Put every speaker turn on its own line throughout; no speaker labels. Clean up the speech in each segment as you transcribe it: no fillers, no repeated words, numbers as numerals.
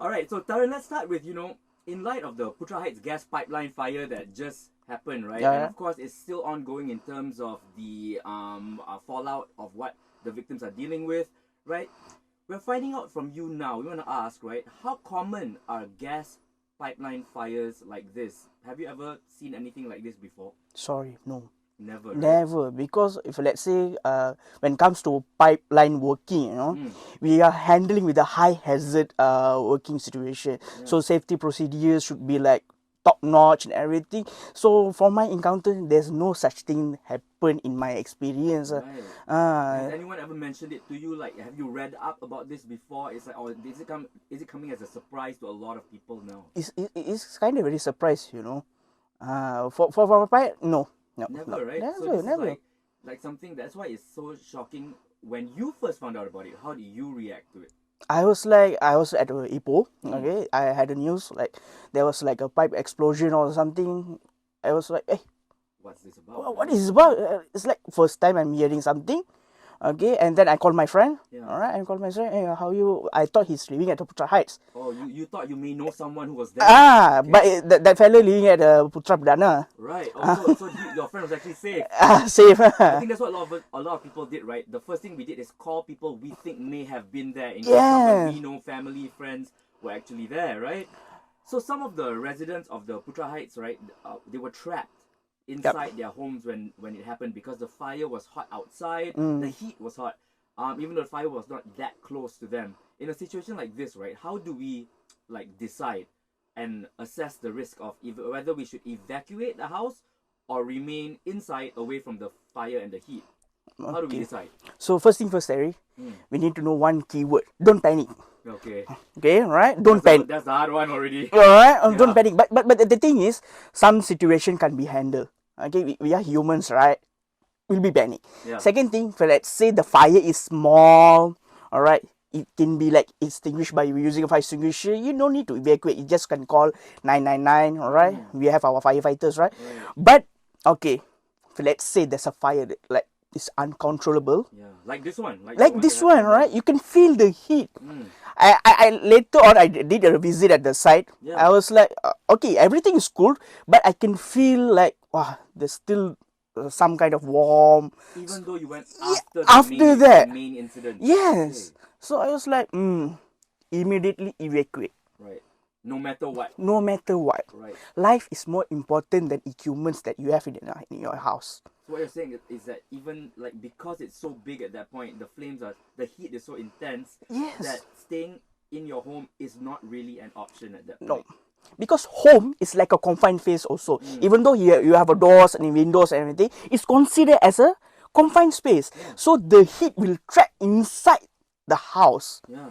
All right, so Taran, let's start with, in light of the Putra Heights gas pipeline fire that just happened, right? And
Yeah.
of course, it's still ongoing in terms of the fallout of what the victims are dealing with, right? We're finding out from you now. We want to ask, right? How common are gas pipeline fires like this? Have you ever seen anything like this before?
Sorry, no.
Never, right?
Never, because if let's say when it comes to pipeline working, we are handling with a high hazard working situation. So safety procedures should be like top notch and everything. So from my encounter, there's no such thing happen in my experience.
Right. Has
Uh,
anyone ever mentioned it to you? Like, have you read up about this before? It's like, or is it coming as a surprise to a lot of people now?
it's kind of very surprised. For pipe, no,
Never, right? So
never,
this
never.
is like something. That's why it's so shocking. When you first found out about it, how did you react to it?
I was at Ipoh. Okay, I had a news like there was like a pipe explosion or something. I was like, hey,
What's this about?
what is this about? It's like first time I'm hearing something. Okay, and then I called my friend.
Yeah.
All right, I called my friend. Hey, how you? I thought he's living at the Putra Heights.
Oh, you thought you may know someone who was there. Okay.
But that fellow living at Putra Perdana.
Right. Oh, so your friend was actually safe.
Safe.
I think that's what a lot of people did, right? The first thing we did is call people we think may have been there in case someone we know, family, friends, were actually there, right? So some of the residents of the Putra Heights, right, they were trapped inside their homes when it happened because the fire was hot outside, the heat was hot. Even though the fire was not that close to them. In a situation like this, right, how do we like decide and assess the risk of whether we should evacuate the house or remain inside away from the fire and the heat? How do we decide?
So first thing first, Terry, we need to know one keyword. Don't panic.
Okay.
Okay, right? Don't panic.
That's the hard one already.
Alright, don't panic. But the thing is, some situation can be handled. Okay, we are humans, right? We'll be panic.
Yeah.
Second thing, for let's say the fire is small, alright, it can be like extinguished by using a fire extinguisher. You don't need to evacuate. You just can call 999, alright? We have our firefighters, right? But okay, for let's say there's a fire that, like is uncontrollable.
Yeah, like this one.
Like this one, right? You can feel the heat. I later on I did a visit at the site.
Yeah.
I was like, okay, everything is cool, but I can feel like, wow, there's still some kind of warm.
Even though you went
After
the main incident.
Yes.
Okay.
So I was like, immediately evacuate.
Right. No matter what.
No matter what.
Right.
Life is more important than equipments that you have in your house.
So what you're saying is that even like because it's so big at that point, the heat is so intense that staying in your home is not really an option at that point.
No. Because home is like a confined space also. Even though you have a doors and windows and everything, it's considered as a confined space. So the heat will trap inside the house.
Yeah.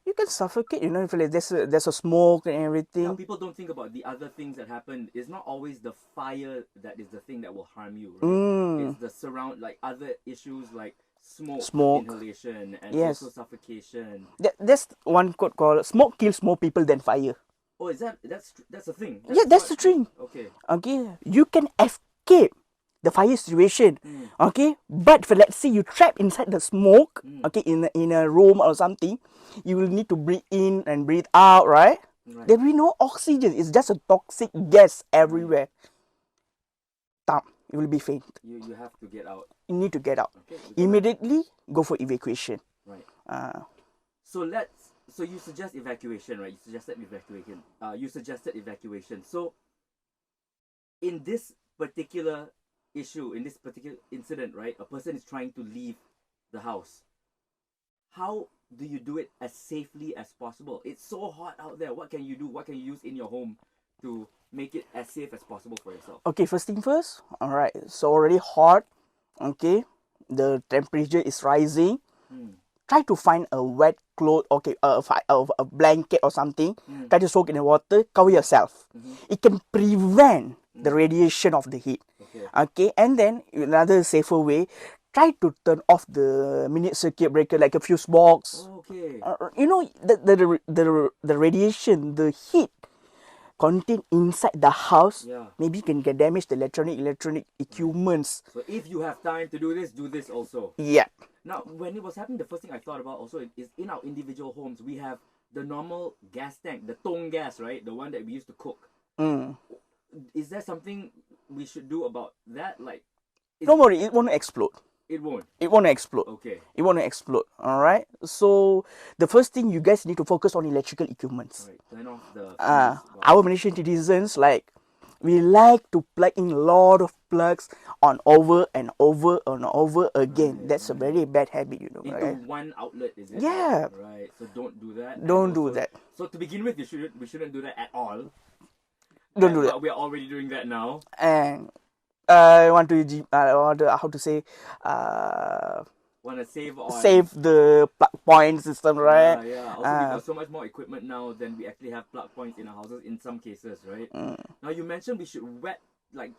You can suffocate, if like there's a smoke and everything.
Now, people don't think about the other things that happen. It's not always the fire that is the thing that will harm you, right? It's the like other issues like smoke. Inhalation, and also suffocation.
There's one quote called "Smoke kills more people than fire."
Oh, that's a thing?
That's the thing.
Okay.
Okay, you can escape the fire situation. Okay, but for let's say you trap inside the smoke, okay, in a room or something, you will need to breathe in and breathe out, right? There will be no oxygen. It's just a toxic gas everywhere. You will be faint.
You have to get out.
You need to get out.
Okay,
immediately go for evacuation.
Right. So you suggest evacuation, right? You suggested evacuation. So in this particular issue, in this particular incident, right, a person is trying to leave the house. How do you do it as safely as possible? It's so hot out there. What can you do? What can you use in your home to make it as safe as possible for yourself? Okay,
first thing first. Alright, it's already hot. Okay, the temperature is rising. Try to find a wet cloth, okay, a blanket or something. Try to soak in the water, cover yourself. It can prevent the radiation of the heat. Okay, and then another safer way, try to turn off the minute circuit breaker, like a fuse box.
Okay.
The radiation, the heat contained inside the house, maybe can get damaged the electronic equipments.
So if you have time to do this also.
Yeah.
Now, when it was happening, the first thing I thought about also is in our individual homes, we have the normal gas tank, the tong gas, right? The one that we used to cook. Is there something we should do about that? Like,
Don't worry, it won't explode.
it won't.
It won't explode.
Okay.
It won't explode. All right. So the first thing you guys need to focus on electrical equipments.
Right. Turn off the.
Our Malaysian citizens, like, we like to plug in a lot of plugs on over and over and over again. That's a very bad habit, you know.
Into
Right?
one outlet, is it?
Yeah.
Right. So don't do that.
Don't
And
do
also-
that.
So to begin with, we shouldn't do that at all.
Don't do that.
But we're already doing that now.
And I want to, how to say,
Want to save on.
save the plug point system, right?
Yeah. Also, we got so much more equipment now than we actually have plug points in our houses in some cases, right? Now you mentioned we should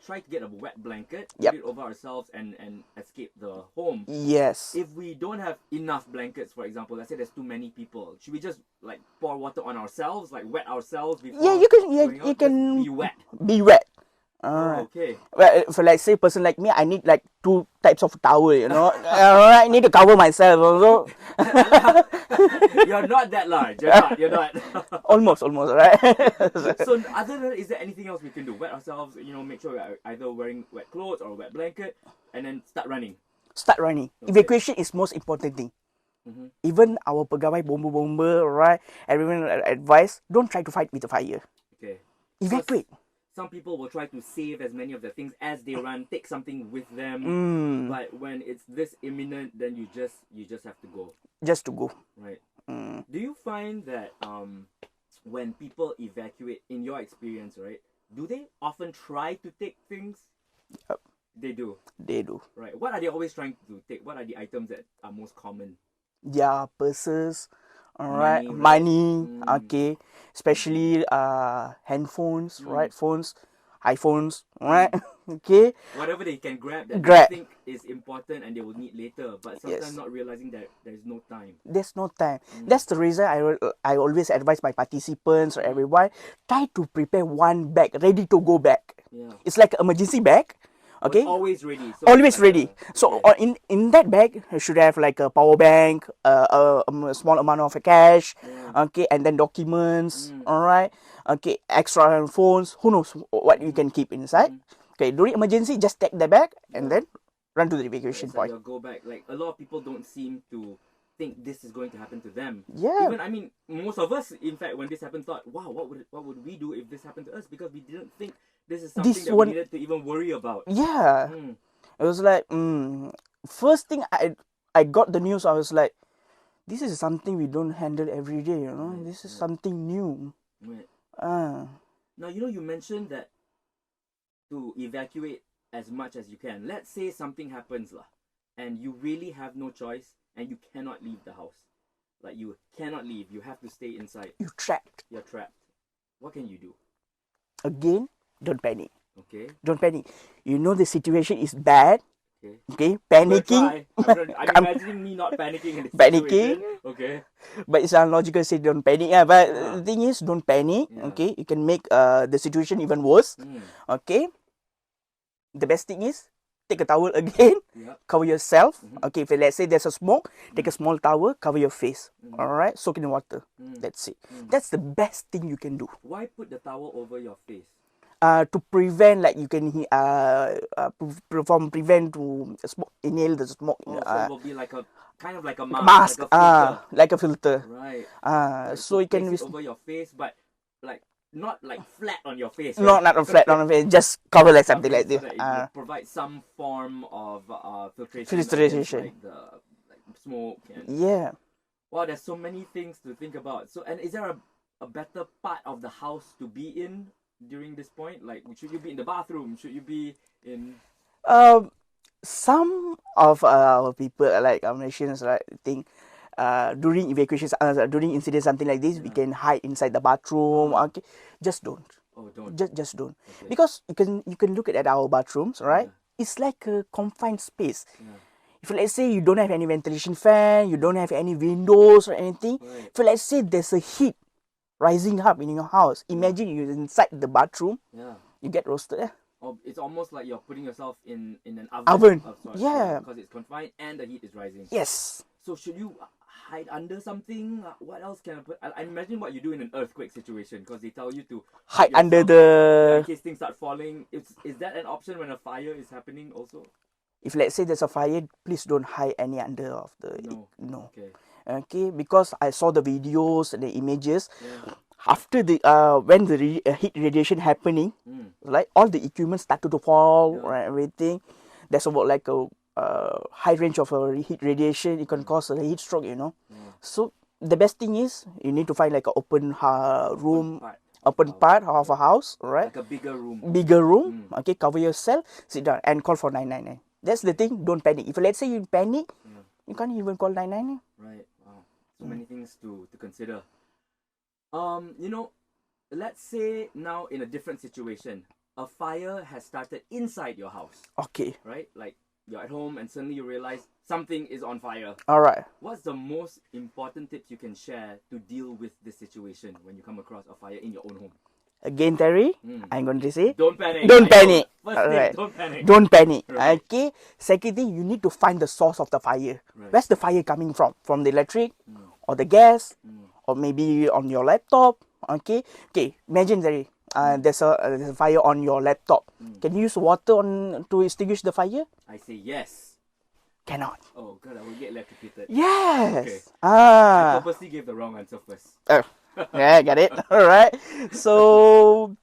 try to get a wet blanket,
Yep.
put it over ourselves and escape the home.
Yes.
If we don't have enough blankets, for example, let's say there's too many people, should we just like pour water on ourselves, like wet ourselves before?
Yeah, you can. Yeah,
going out?
you
Just
can
be wet.
be wet.
Oh,
Alright.
okay.
Well, for like say person like me, I need like 2 types of towel. You know, I need to cover myself also.
You're not that large. You're not.
almost, right?
So other than that, is there anything else we can do? Wet ourselves, make sure we're either wearing wet clothes or a wet blanket, and then start running.
Start running.
Okay.
Evacuation is most important thing. Even our pegawai bomber, right? Everyone advise, don't try to fight with the fire.
Okay.
Evacuate.
Some people will try to save as many of the things as they run, take something with them. But when it's this imminent, then you just have to go.
Just to go.
Right. Do you find that when people evacuate, in your experience, right, do they often try to take things?
Yep.
They do.
They do.
Right. What are they always trying to take? What are the items that are most common?
Their purses, alright,
Money, right?
money, okay, especially handphones, right, phones, iPhones, right, okay,
Whatever they can grab that
Grab.
they think is important and they will need later, but sometimes
Yes.
not realizing that there's no time.
there's no time. That's the reason I always advise my participants or everyone, try to prepare one bag ready to go back.
Yeah.
It's like an emergency bag, okay,
Always ready. So
always
it's like
ready. So
okay.
in that bag, you should have like a power bank, a small amount of cash, okay, and then documents, all right, okay, extra phones. Who knows what you can keep inside? Okay, during emergency, just take the bag and then run to the evacuation
It's like
point.
you'll go back. Like a lot of people don't seem to think this is going to happen to them.
Yeah.
Even I mean, most of us, in fact, when this happened, thought, "Wow, what would we do if this happened to us?" Because we didn't think this is something
This
that
one-
we needed to even worry about.
Yeah, it was like first thing I got the news. I was like, this is something we don't handle every day. You know, this is something new.
Right.
Ah.
Now you mentioned that to evacuate as much as you can. Let's say something happens lah, and you really have no choice, and you cannot leave the house. Like you cannot leave. You have to stay inside.
You trapped.
You're trapped. What can you do?
Again, don't panic.
Okay.
Don't panic. You know the situation is bad.
Okay.
Okay,
I'm
panicking.
imagining me not panicking in this
Panicking.
situation. Okay.
But it's unlogical to say don't panic. But the thing is, don't panic.
Yeah.
Okay, you can make the situation even worse.
Mm.
Okay. The best thing is take a towel again,
Yep.
cover yourself. Okay, if let's say there's a smoke, take a small towel, cover your face. All right, soak in water. That's it. That's the best thing you can do.
Why put the towel over your face?
To prevent, like you can prevent to smoke, inhale the smoke.
Oh, so it will be like a kind of like a mask.
Mask,
like a filter.
like a filter.
Right.
So you can
place it over your face, but like not like flat on your face.
not flat on the face, just cover like something like this.
So that it will provide some form of filtration.
Filtration.
against, like the smoke and
Yeah.
wow, there's so many things to think about. So, and is there a better part of the house to be in during this point? Like, should you be in the bathroom? Should you be in?
Some of our people, like our Malaysians, right, think during evacuations, during incidents, something like this, we can hide inside the bathroom. Okay, just don't.
Oh, don't.
Just don't.
Okay.
Because you can look at our bathrooms, right? It's like a confined space.
Yeah.
If let's say you don't have any ventilation fan, you don't have any windows or anything,
Right.
if let's say there's a heat rising up in your house, imagine you're inside the bathroom,
Yeah.
you get roasted.
Or it's almost like you're putting yourself in an oven.
Oven.
Of sorts,
Yeah.
Because it's confined and the heat is rising.
Yes.
So should you? hide under something? What else can I put? I imagine what you do in an earthquake situation, because they tell you to
Hide
put
under
yourself- in
the.
case things start falling. Is that an option when a fire is happening also?
If let's say there's a fire, please don't hide any under of the.
No.
No.
Okay.
Okay, because I saw the videos and the images.
Yeah.
After the when the heat radiation happening, like all the equipment started to fall,
Yeah.
right, everything. There's about like a high range of heat radiation. It can cause a heat stroke, you know.
Yeah.
So the best thing is you need to find like an open room,
part
open part of a house, right?
Like a bigger room.
Bigger room. Okay, cover yourself, sit down, and call for 999. That's the thing. Don't panic. If let's say you panic,
Yeah.
you can't even call 999.
Right. Wow. So many things to consider. Let's say now in a different situation, a fire has started inside your house,
Okay.
right? Like you're at home and suddenly you realize something is on fire.
All right.
What's the most important tips you can share to deal with this situation when you come across a fire in your own home?
Again, Terry, I'm going to say,
Don't panic.
don't
I know.
panic.
First thing,
Alright.
don't panic.
Don't panic.
Right.
Okay. Second thing, you need to find the source of the fire.
Right.
Where's the fire coming from? From the electric, or the gas, or maybe on your laptop. Okay. Okay. Imagine, Terry, there's a fire on your laptop. Can you use water to extinguish the fire?
I say yes.
Cannot.
Oh god, I will get electrocuted.
Yes.
Okay. I purposely gave the wrong answer first.
Yeah, got it. All right. So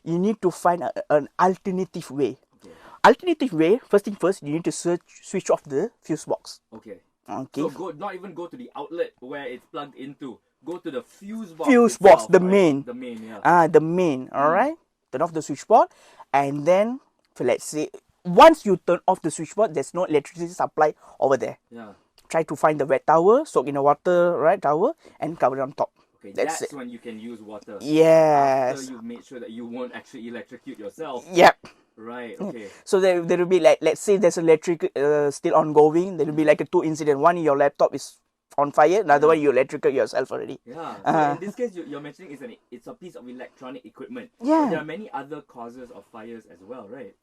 you need to find an alternative way.
Okay.
Alternative way. First thing first, you need to switch off the fuse box.
Okay.
Okay.
So not even go to the outlet where it's plugged into. Go to the fuse box.
Fuse box,
itself,
the
right?
main.
The main, yeah.
The main. All right. Turn off the switchboard, and then let's say once you turn off the switchboard, there's no electricity supply over there.
Yeah.
Try to find the wet towel, soak in the water, right, towel, and cover it on top.
Okay,
That's
that's
it.
when you can use water.
Yes.
After you've made sure that you won't actually electrocute yourself.
Yep.
Right, okay.
So there will be like, let's say there's electric still ongoing. There will be like a two incident. One, your laptop is on fire. Another one, you electrocute yourself already.
Yeah. So in this case, you're mentioning it's a piece of electronic equipment.
Yeah.
But there are many other causes of fires as well, right?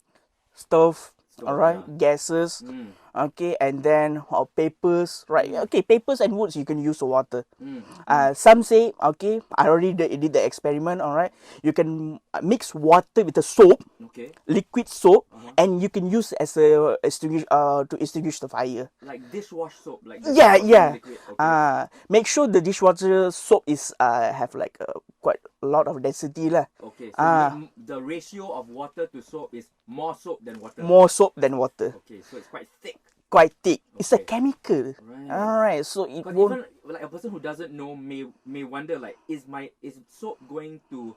Stove.
Stove,
All right.
yeah.
Gases. Okay, and then papers. Right. Okay, papers and woods you can use the water. Some say, okay, I already did the experiment. All right, you can mix water with a soap,
Okay.
liquid soap, and you can use as a to extinguish the fire.
Like dishwash soap, like
Yeah,
dishwashing
yeah.
liquid. Okay.
Make sure the dishwasher soap is have like quite a lot of density lah.
Okay. So the ratio of water to soap is more soap than water.
More soap than water.
Okay, so it's quite thick.
Quite thick. It's a
Okay.
chemical.
Right.
Alright, so it
Because
won't.
even like a person who doesn't know may wonder like is soap going to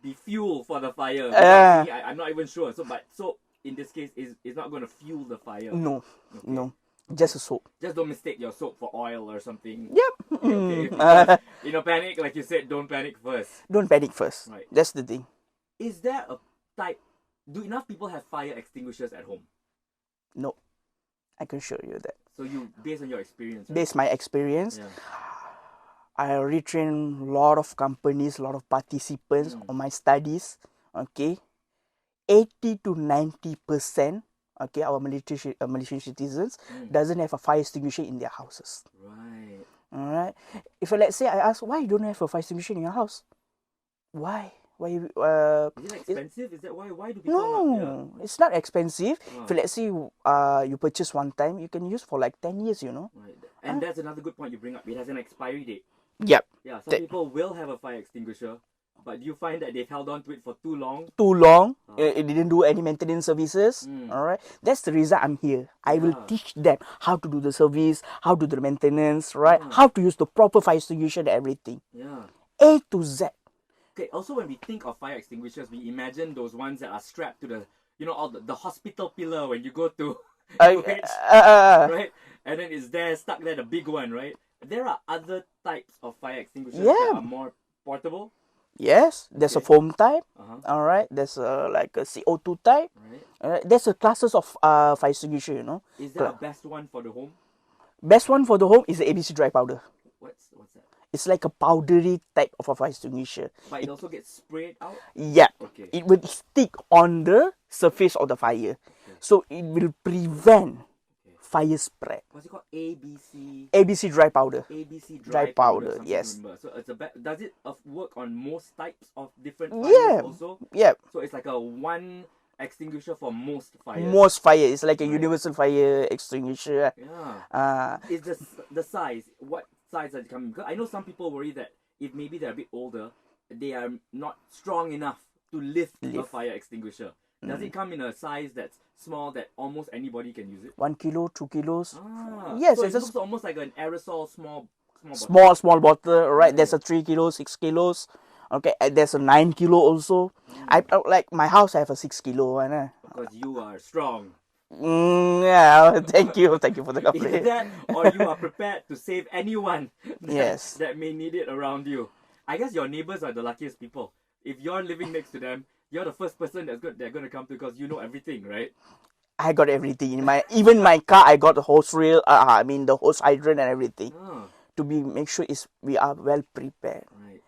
be fuel for the fire? Because me, I'm not even sure. So but soap in this case is not going to fuel the fire.
No,
Okay.
no, just a soap.
Just don't mistake your soap for oil or something.
Yep.
Okay. Because in a panic, like you said, don't panic first.
Don't panic first.
Right.
That's the thing.
Is there a type? Do enough people have fire extinguishers at home?
No, I can show you that.
So you, based on your experience, right?
Based my experience,
Yeah.
I already trained a lot of companies, a lot of participants on my studies. Okay, 80 to 90%. Okay, our Malaysian citizens doesn't have a fire extinguisher in their houses.
Right.
All right. If let's say I ask why you don't have a fire extinguisher in your house, why? Why?
Is it expensive? Is that why? Why do people not?
No, it's not expensive. If let's say you purchase one time, you can use for like 10 years. You know.
Right. And that's another good point you bring up. It has an expiry date.
Yep.
Yeah. Some people will have a fire extinguisher, but do you find that they've held on to it for too long?
Too long. It didn't do any maintenance services. All right. That's the reason I'm here. I will teach them how to do the service, how to do the maintenance, right? How to use the proper fire extinguisher and everything.
Yeah.
A to Z.
Okay. Also, when we think of fire extinguishers, we imagine those ones that are strapped to all the hospital pillar when you go to right? And then it's there stuck there, the big one, right? There are other types of fire extinguishers that are more portable.
Yes, there's a
Okay.
foam type.
Uh-huh.
All right. There's like a CO2 type.
Right.
There's a classes of fire extinguisher. You know.
Is there a best one for the home?
Best one for the home is the ABC dry powder.
What's that?
It's like a powdery type of a fire extinguisher.
But it also gets sprayed out.
Yeah.
Okay.
It will stick on the surface of the fire. So it will prevent fire spread.
What's it called? ABC.
ABC dry powder.
ABC
Dry
dry
powder,
something
yes.
to remember. So it's does it work on most types of different
Yeah.
fires also?
Yeah.
So it's like a one extinguisher for most fires.
Most fire is like a
Right.
universal fire extinguisher.
Yeah. Is the size, what size does it come in? Because I know some people worry that if maybe they're a bit older, they are not strong enough to lift a fire extinguisher. Does it come in a size that's small that almost anybody can use it?
1 kilo, 2 kilos.
Yes,
Yes,
so
it's
it
a
looks almost like an aerosol small bottle.
small bottle, right? There's a 3 kilos, 6 kilos. Okay, and there's a 9 kilo also. I like my house. I have a 6 kilo one.
Because you are strong.
Yeah, thank you for the
Either
compliment.
that or you are prepared to save anyone
Yes.
that may need it around you. I guess your neighbors are the luckiest people. If you're living next to them, you're the first person they're gonna come to because you know everything, right?
I got everything in even my car. I got the hose reel. I mean the hose hydrant and everything
Ah,
to make sure we are well prepared.
right.